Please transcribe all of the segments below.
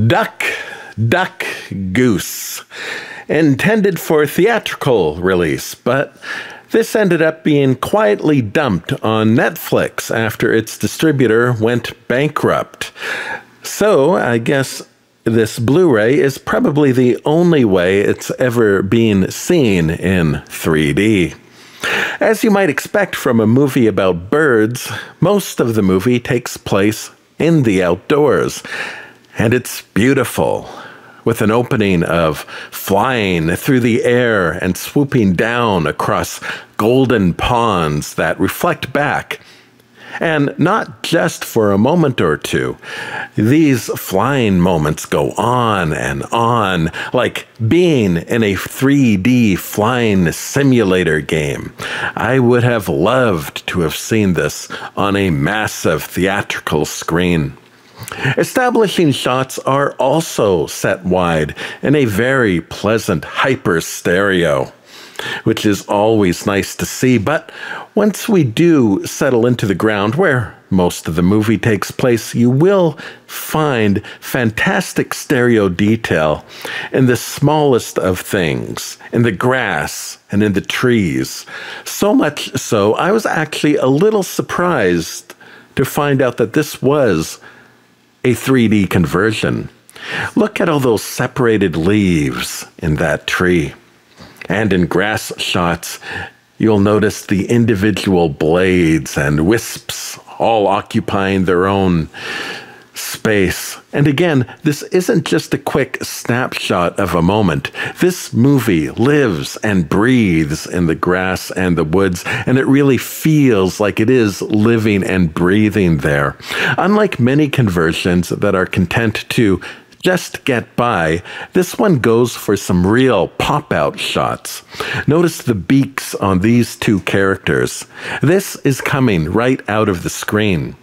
Duck, Duck, Goose. Intended for theatrical release, but this ended up being quietly dumped on Netflix after its distributor went bankrupt. So, I guess this Blu-ray is probably the only way it's ever been seen in 3D. As you might expect from a movie about birds, most of the movie takes place in the outdoors. And it's beautiful, with an opening of flying through the air and swooping down across golden ponds that reflect back. And not just for a moment or two. These flying moments go on and on, like being in a 3D flying simulator game. I would have loved to have seen this on a massive theatrical screen. Establishing shots are also set wide in a very pleasant hyper stereo, which is always nice to see. But once we do settle into the ground where most of the movie takes place, you will find fantastic stereo detail in the smallest of things, in the grass and in the trees. So much so, I was actually a little surprised to find out that this was a 3D conversion. Look at all those separated leaves in that tree. And in grass shots, you'll notice the individual blades and wisps all occupying their own space. And again, this isn't just a quick snapshot of a moment. This movie lives and breathes in the grass and the woods, and it really feels like it is living and breathing there. Unlike many conversions that are content to just get by, this one goes for some real pop-out shots. Notice the beaks on these two characters. This is coming right out of the screen.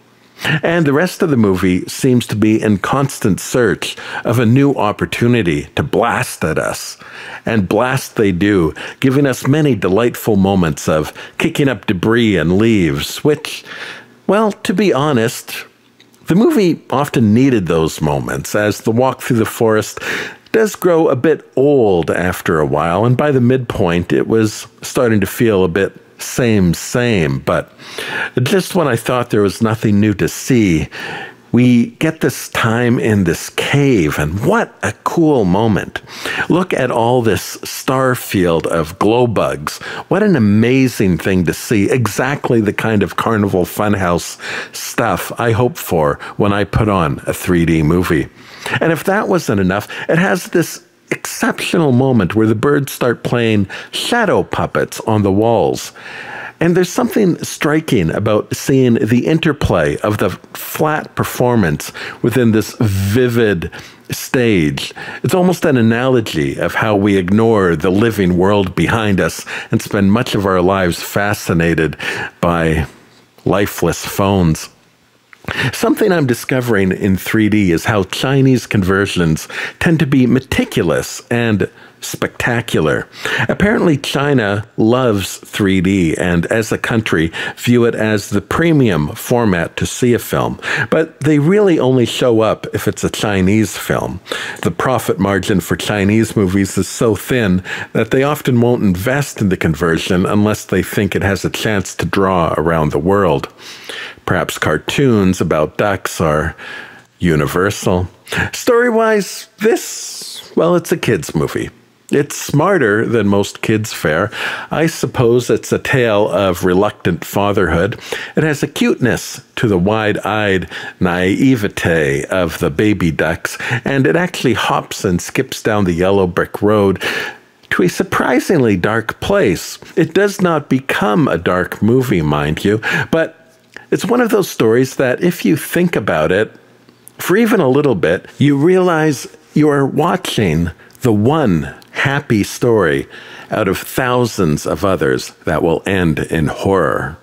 And the rest of the movie seems to be in constant search of a new opportunity to blast at us. And blast they do, giving us many delightful moments of kicking up debris and leaves, which, well, to be honest, the movie often needed those moments, as the walk through the forest does grow a bit old after a while, and by the midpoint it was starting to feel a bit same, but just when I thought there was nothing new to see, we get this time in this cave, and what a cool moment. Look at all this star field of glow bugs. What an amazing thing to see. Exactly the kind of Carnival Funhouse stuff I hope for when I put on a 3D movie. And if that wasn't enough, it has this exceptional moment where the birds start playing shadow puppets on the walls. And there's something striking about seeing the interplay of the flat performance within this vivid stage. It's almost an analogy of how we ignore the living world behind us and spend much of our lives fascinated by lifeless phones. Something I'm discovering in 3D is how Chinese conversions tend to be meticulous and spectacular. Apparently, China loves 3D and, as a country, view it as the premium format to see a film. But they really only show up if it's a Chinese film. The profit margin for Chinese movies is so thin that they often won't invest in the conversion unless they think it has a chance to draw around the world. Perhaps cartoons about ducks are universal. Story-wise, well, it's a kids' movie. It's smarter than most kids' fare. I suppose it's a tale of reluctant fatherhood. It has a cuteness to the wide-eyed naivete of the baby ducks, and it actually hops and skips down the yellow brick road to a surprisingly dark place. It does not become a dark movie, mind you, but it's one of those stories that if you think about it for even a little bit, you realize you're watching the one happy story out of thousands of others that will end in horror.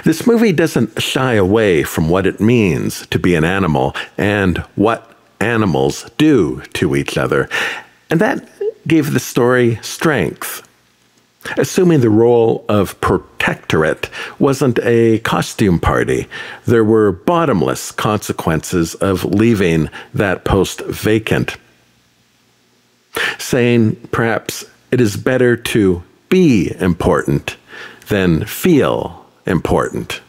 This movie doesn't shy away from what it means to be an animal and what animals do to each other, and that gave the story strength. Assuming the role of protectorate wasn't a costume party, there were bottomless consequences of leaving that post vacant. Saying perhaps it is better to be important than feel important.